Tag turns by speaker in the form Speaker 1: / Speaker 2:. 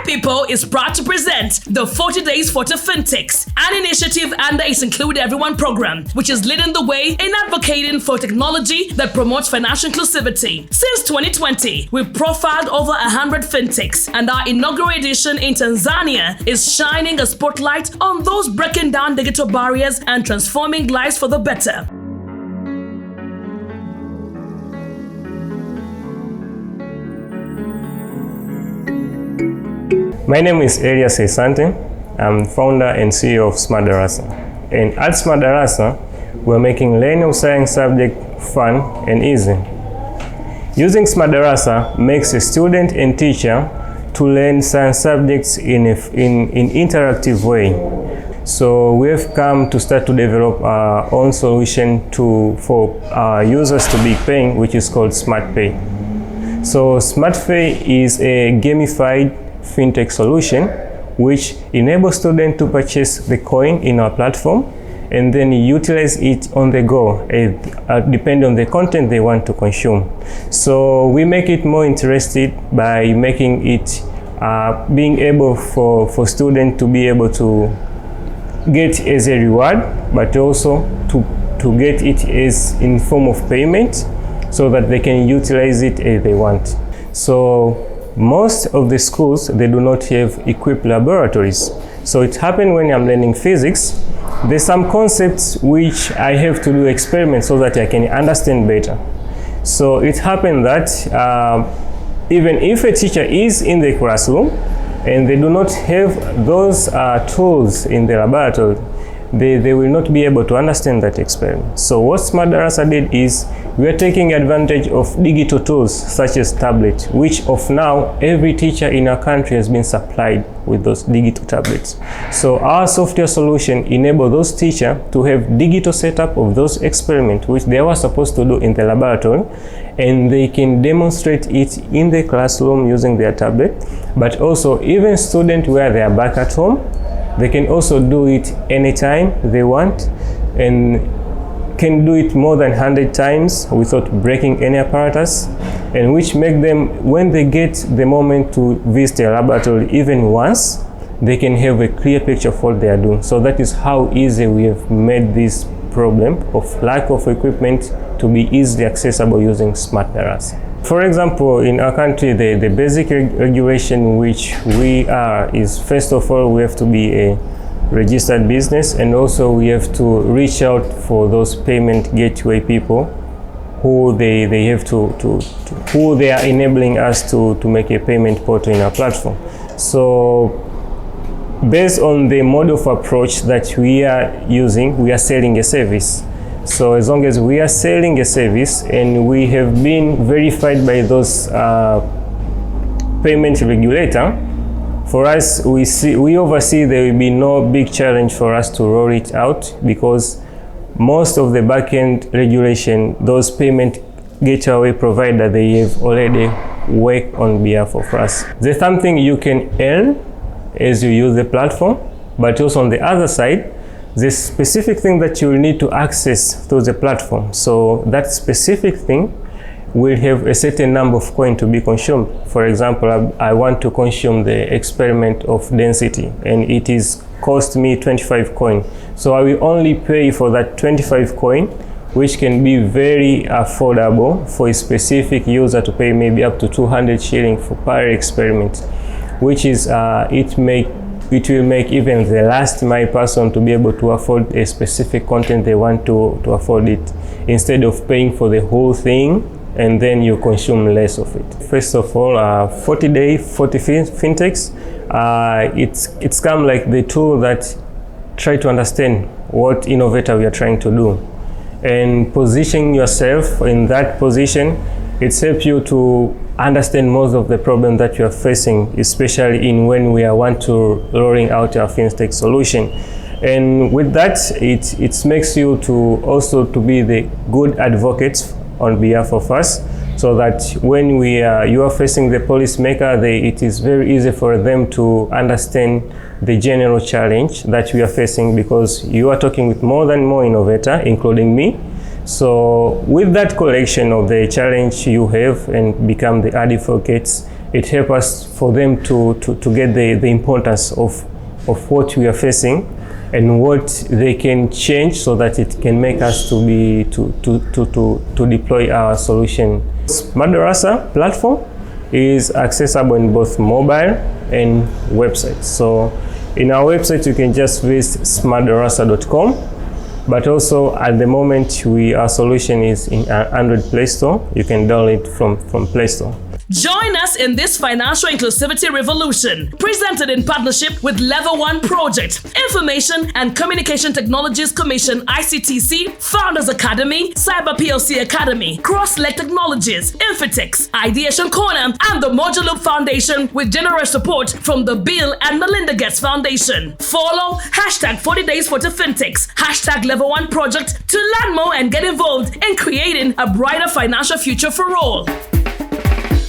Speaker 1: People is proud to present the 40 Days for Fintechs, an initiative under its Include Everyone program, which is leading the way in advocating for technology that promotes financial inclusivity. Since 2020, we've profiled over 100 fintechs, and our inaugural edition in Tanzania is shining a spotlight on those breaking down digital barriers and transforming lives for the better.
Speaker 2: My name is Elias Asante. I'm founder and CEO of SmartDarasa. And at SmartDarasa, we're making learning of science subject fun and easy. Using SmartDarasa makes a student and teacher to learn science subjects in interactive way. So we've come to start to develop our own solution for our users to be paying, which is called SmartPay. So SmartPay is a gamified fintech solution which enables students to purchase the coin in our platform and then utilize it on the go, depending on the content they want to consume. So we make it more interesting by making it being able for students to be able to get as a reward, but also to get it as in form of payment so that they can utilize it as they want. So most of the schools, they do not have equipped laboratories. So it happens when I'm learning physics, there's some concepts which I have to do experiments so that I can understand better. So it happened that even if a teacher is in the classroom and they do not have those tools in the laboratory, they will not be able to understand that experiment. So what SmartDarasa did is we are taking advantage of digital tools such as tablets, which of now every teacher in our country has been supplied with those digital tablets. So our software solution enables those teachers to have digital setup of those experiments which they were supposed to do in the laboratory, and they can demonstrate it in the classroom using their tablet. But also even students where they are back at home, they can also do it anytime they want and can do it more than 100 times without breaking any apparatus, and which make them, when they get the moment to visit a laboratory even once, they can have a clear picture of what they are doing. So that is how easy we have made this problem of lack of equipment to be easily accessible using SmartDarasa. For example, in our country, the basic regulation which we are is, first of all, we have to be a registered business, and also we have to reach out for those payment gateway people who they have who they are enabling us to make a payment portal in our platform. So based on the model of approach that we are using, we are selling a service. So as long as we are selling a service and we have been verified by those payment regulator, for us, we oversee there will be no big challenge for us to roll it out, because most of the backend regulation, those payment gateway provider, they have already worked on behalf of us. There's something you can earn as you use the platform, but also on the other side, the specific thing that you will need to access through the platform. So that specific thing will have a certain number of coins to be consumed. For example, I want to consume the experiment of density, and it is cost me 25 coins. So I will only pay for that 25 coins, which can be very affordable for a specific user to pay maybe up to 200 shillings for per experiment, which is it will make even the last mile person to be able to afford a specific content they want to afford it, instead of paying for the whole thing and then you consume less of it. First of all, 40 fintechs, it's come like the tool that try to understand what innovator we are trying to do, and positioning yourself in that position, it's help you to understand most of the problem that you are facing, especially in when we are want to rolling out our fintech solution. And with that, it makes you to also to be the good advocates on behalf of us, so that when you are facing the policymaker, it is very easy for them to understand the general challenge that we are facing, because you are talking with more than more innovator, including me. So with that collection of the challenge you have and become the advocates it helps us for them to get the importance of what we are facing and what they can change so that it can make us to deploy our solution. SmartDarasa platform is accessible in both mobile and websites. So in our website, you can just visit smartdarasa.com, but also at the moment, our solution is in Android Play Store. You can download it from Play Store.
Speaker 1: Join us in this financial inclusivity revolution, presented in partnership with Level 1 Project, Information and Communication Technologies Commission ICTC, Founders Academy, Cyber PLC Academy, Cross-Leg Technologies, Infotech, Ideation Corner, and the Mojo Loop Foundation with generous support from the Bill and Melinda Gates Foundation. Follow hashtag 40 Days for the Fintechs, hashtag Level 1 Project to learn more and get involved in creating a brighter financial future for all.